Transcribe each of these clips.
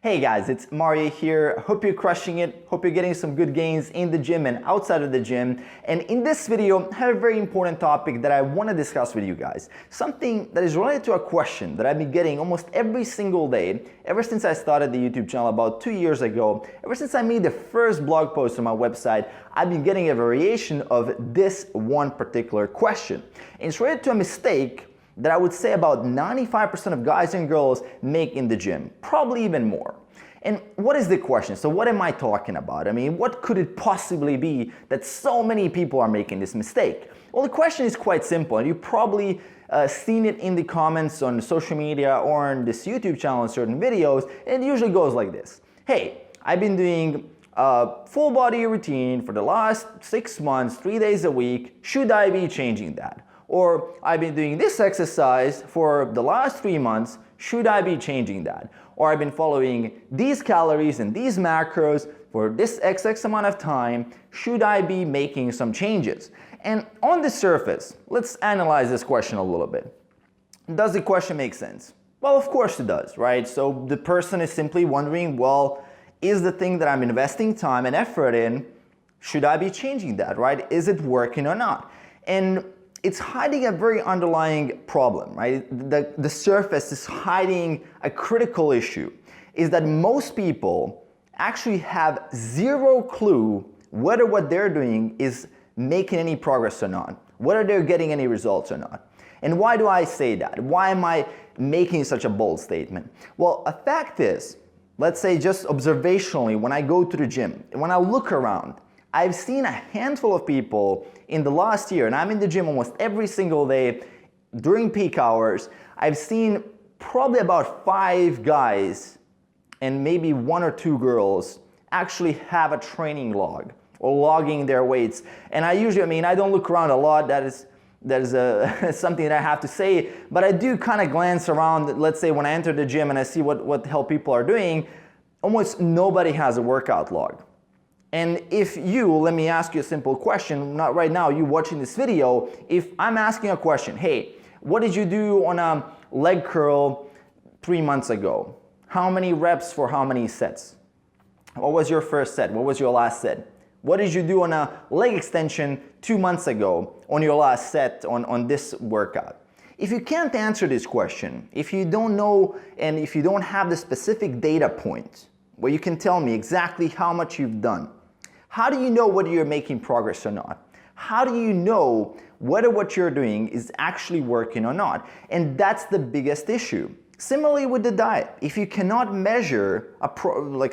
Hey guys, it's Mario here. Hope you're crushing it. Hope you're getting some good gains in the gym and outside of the gym. And in this video, I have a very important topic that I want to discuss with you guys. Something that is related to a question that I've been getting almost every single day ever since I started the YouTube channel about 2 years ago. Ever since I made the first blog post on my website, I've been getting a variation of this one particular question. And it's related to a mistake that I would say about 95% of guys and girls make in the gym, probably even more. And what is the question? So what am I talking about? I mean, what could it possibly be that so many people are making this mistake? Well, the question is quite simple, and you've probably seen it in the comments on social media or on this YouTube channel in certain videos, and it usually goes like this. Hey, I've been doing a full body routine for the last 6 months, 3 days a week. Should I be changing that? Or I've been doing this exercise for the last 3 months, should I be changing that? Or I've been following these calories and these macros for this XX amount of time, should I be making some changes? And on the surface, let's analyze this question a little bit. Does the question make sense? Well, of course it does, right? So the person is simply wondering, well, is the thing that I'm investing time and effort in, should I be changing that, right? Is it working or not? And it's hiding a very underlying problem, right? The surface is hiding a critical issue, is that most people actually have zero clue whether what they're doing is making any progress or not, whether they're getting any results or not. And why do I say that? Why am I making such a bold statement? Well, a fact is, let's say just observationally, when I go to the gym, when I look around, I've seen a handful of people in the last year, and I'm in the gym almost every single day during peak hours. I've seen probably about 5 guys and maybe 1 or 2 girls actually have a training log or logging their weights. And I don't look around a lot. That is something that I have to say, but I do kind of glance around. Let's say when I enter the gym and I see what the hell people are doing, almost nobody has a workout log. And if let me ask you a simple question, not right now, you watching this video, if I'm asking a question, hey, what did you do on a leg curl 3 months ago? How many reps for how many sets? What was your first set? What was your last set? What did you do on a leg extension 2 months ago on your last set on this workout? If you can't answer this question, if you don't know and if you don't have the specific data point where you can tell me exactly how much you've done, how do you know whether you're making progress or not? How do you know whether what you're doing is actually working or not? And that's the biggest issue. Similarly with the diet, if you cannot measure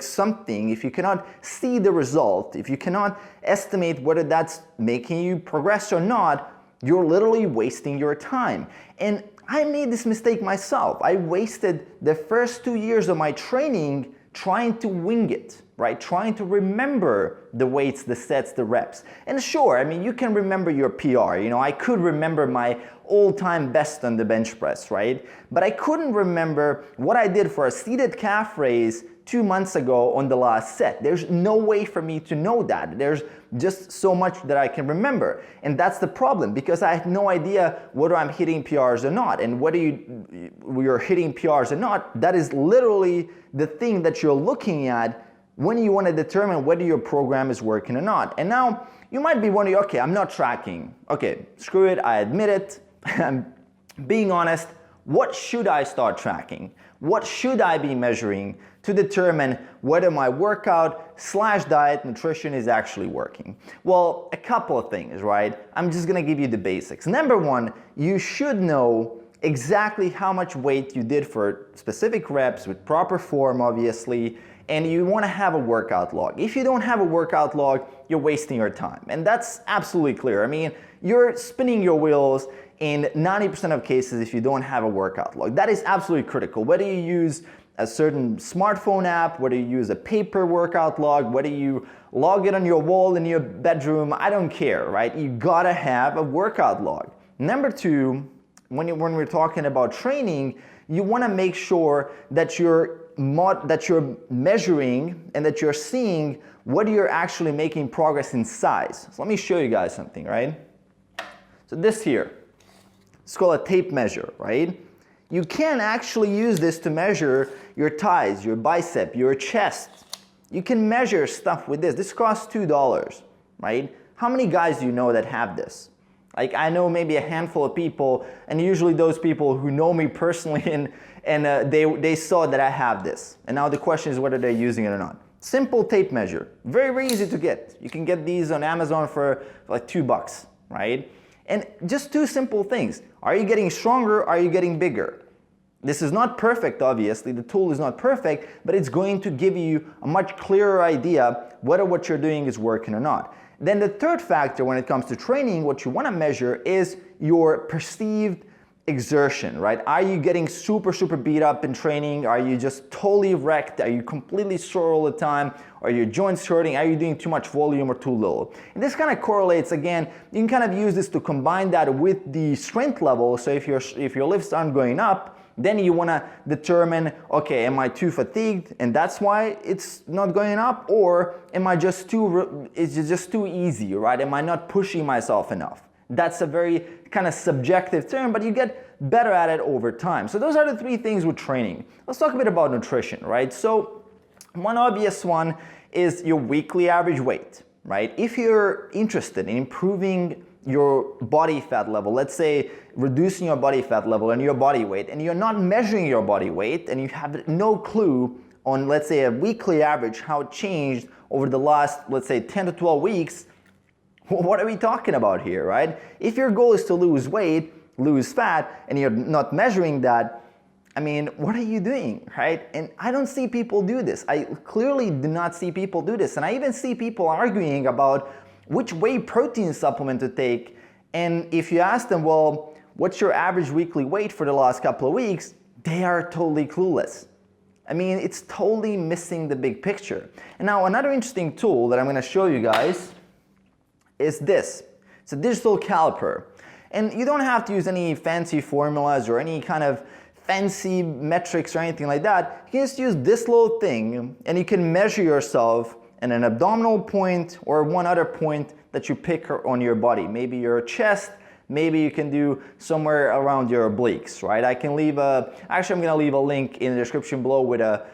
something, if you cannot see the result, if you cannot estimate whether that's making you progress or not, you're literally wasting your time. And I made this mistake myself. I wasted the first 2 years of my training trying to wing it, right? Trying to remember the weights, the sets, the reps. And sure, you can remember your PR. I could remember my all-time best on the bench press, right? But I couldn't remember what I did for a seated calf raise 2 months ago on the last set. There's no way for me to know that. There's just so much that I can remember. And that's the problem, because I have no idea whether I'm hitting PRs or not. And whether you're hitting PRs or not, that is literally the thing that you're looking at when you want to determine whether your program is working or not. And now you might be wondering, okay, I'm not tracking. Okay, screw it, I admit it. I'm being honest. What should I start tracking? What should I be measuring to determine whether my workout/diet nutrition is actually working? Well, a couple of things, right? I'm just gonna give you the basics. Number one, you should know exactly how much weight you did for specific reps with proper form, obviously, and you want to have a workout log. If you don't have a workout log, you're wasting your time. And that's absolutely clear. You're spinning your wheels in 90% of cases if you don't have a workout log. That is absolutely critical. Whether you use a certain smartphone app, whether you use a paper workout log, whether you log it on your wall in your bedroom, I don't care, right? You gotta have a workout log. Number two, when we're talking about training, you want to make sure that you're measuring and that you're seeing whether you're actually making progress in size. So let me show you guys something, right? So this here, it's called a tape measure, right? You can actually use this to measure your thighs, your bicep, your chest. You can measure stuff with this. This costs $2, right? How many guys do you know that have this? Like, I know maybe a handful of people, and usually those people who know me personally and they saw that I have this. And now the question is whether they're using it or not. Simple tape measure, very, very easy to get. You can get these on Amazon for like $2, right? And just two simple things. Are you getting stronger? Are you getting bigger? This is not perfect, obviously. The tool is not perfect, but it's going to give you a much clearer idea whether what you're doing is working or not. Then the third factor when it comes to training, what you want to measure is your perceived exertion, right? Are you getting super, super beat up in training? Are you just totally wrecked? Are you completely sore all the time? Are your joints hurting? Are you doing too much volume or too little? And this kind of correlates again. You can kind of use this to combine that with the strength level. So if your lifts aren't going up, then you want to determine, okay, am I too fatigued and that's why it's not going up, or am I just is it just too easy, right? Am I not pushing myself enough? That's a very kind of subjective term, but you get better at it over time. So those are the three things with training. Let's talk a bit about nutrition, right? So one obvious one is your weekly average weight, right? If you're interested in improving your body fat level, let's say reducing your body fat level and your body weight, and you're not measuring your body weight and you have no clue on, let's say, a weekly average, how it changed over the last, let's say, 10 to 12 weeks, what are we talking about here, right? If your goal is to lose weight, lose fat, and you're not measuring that, I mean, what are you doing, right? And I don't see people do this. I clearly do not see people do this. And I even see people arguing about which whey protein supplement to take. And if you ask them, well, what's your average weekly weight for the last couple of weeks? They are totally clueless. I mean, it's totally missing the big picture. And now another interesting tool that I'm going to show you guys is this. It's a digital caliper. And you don't have to use any fancy formulas or any kind of fancy metrics or anything like that. You can just use this little thing and you can measure yourself in an abdominal point or one other point that you pick on your body. Maybe your chest, maybe you can do somewhere around your obliques, right? actually I'm gonna leave a link in the description below with a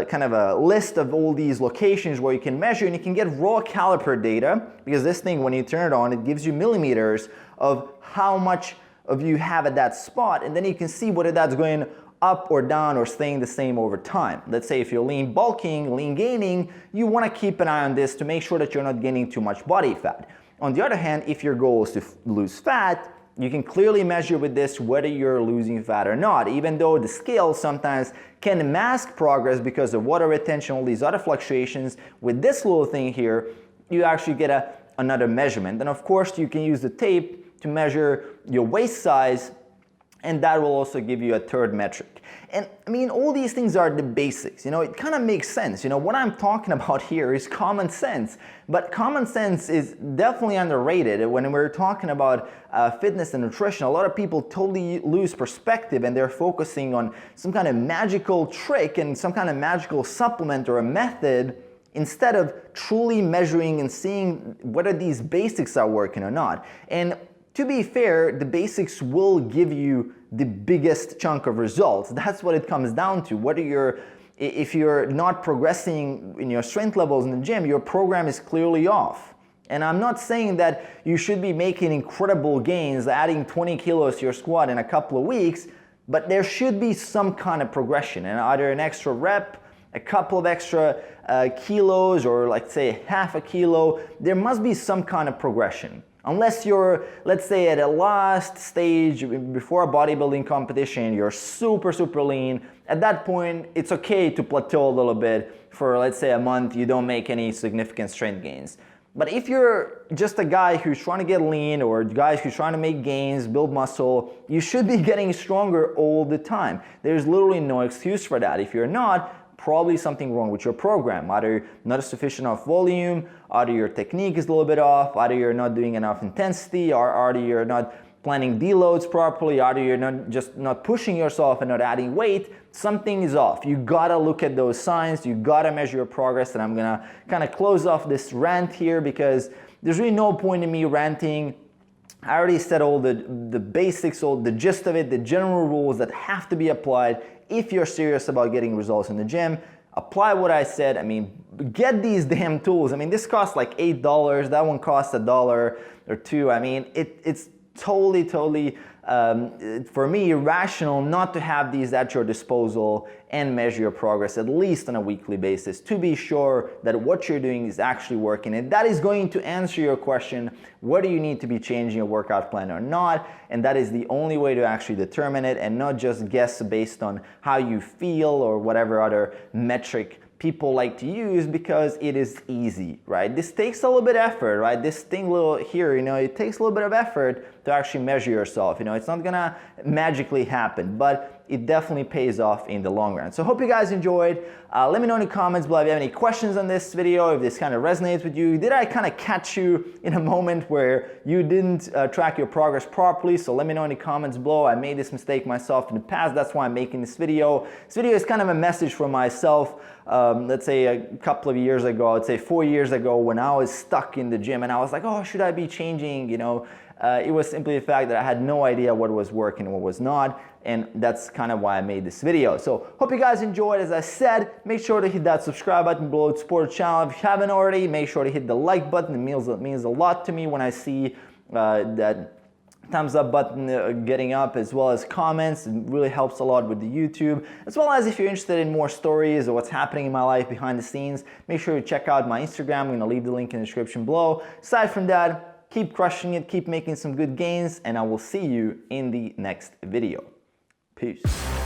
kind of a list of all these locations where you can measure, and you can get raw caliper data, because this thing, when you turn it on, it gives you millimeters of how much of you have at that spot, and then you can see whether that's going up or down or staying the same over time. Let's say if you're lean bulking, lean gaining, you want to keep an eye on this to make sure that you're not gaining too much body fat. On the other hand, if your goal is to lose fat, you can clearly measure with this whether you're losing fat or not, even though the scale sometimes can mask progress because of water retention, all these other fluctuations. With this little thing here, you actually get another measurement. And of course, you can use the tape to measure your waist size, and that will also give you a third metric. And I mean, all these things are the basics. You know, it kind of makes sense. You know, what I'm talking about here is common sense, but common sense is definitely underrated. When we're talking about fitness and nutrition, a lot of people totally lose perspective and they're focusing on some kind of magical trick and some kind of magical supplement or a method, instead of truly measuring and seeing whether these basics are working or not. And to be fair, the basics will give you the biggest chunk of results. That's what it comes down to. If you're not progressing in your strength levels in the gym, your program is clearly off. And I'm not saying that you should be making incredible gains, adding 20 kilos to your squat in a couple of weeks, but there should be some kind of progression, and either an extra rep, a couple of extra kilos, or like say half a kilo. There must be some kind of progression. Unless you're, let's say, at a last stage before a bodybuilding competition, you're super, super lean. At that point, it's okay to plateau a little bit for, let's say, a month. You don't make any significant strength gains. But if you're just a guy who's trying to get lean, or guys who's trying to make gains, build muscle, you should be getting stronger all the time. There's literally no excuse for that. If you're not, probably something wrong with your program. Either not a sufficient enough volume, either your technique is a little bit off, either you're not doing enough intensity, or either you're not planning deloads properly, either you're not pushing yourself and not adding weight. Something is off. You gotta look at those signs, you gotta measure your progress. And I'm gonna kind of close off this rant here, because there's really no point in me ranting I already said all the basics, all the gist of it, the general rules that have to be applied if you're serious about getting results in the gym. Apply what I said. I mean, get these damn tools. I mean, this costs like $8. That one costs $1 or $2. I mean, it's totally for me irrational not to have these at your disposal and measure your progress at least on a weekly basis to be sure that what you're doing is actually working, and that is going to answer your question whether you need to be changing your workout plan or not. And that is the only way to actually determine it, and not just guess based on how you feel or whatever other metric people like to use, because it is easy, right? This takes a little bit of effort, right? This thing little here, it takes a little bit of effort to actually measure yourself. It's not gonna magically happen, but it definitely pays off in the long run. So hope you guys enjoyed. Let me know in the comments below if you have any questions on this video, if this kind of resonates with you. Did I kind of catch you in a moment where you didn't track your progress properly? So let me know in the comments below. I made this mistake myself in the past. That's why I'm making this video. This video is kind of a message for myself. Let's say a couple of years ago, I'd say 4 years ago, when I was stuck in the gym and I was like, oh, should I be changing? It was simply the fact that I had no idea what was working and what was not, and that's kind of why I made this video. So hope you guys enjoyed. As I said, make sure to hit that subscribe button below to support the channel. If you haven't already, make sure to hit the like button. It means a lot to me when I see that thumbs up button getting up, as well as comments. It really helps a lot with the YouTube, as well as if you're interested in more stories or what's happening in my life behind the scenes, make sure to check out my Instagram. I'm going to leave the link in the description below. Aside from that, keep crushing it, keep making some good gains, and I will see you in the next video. Peace.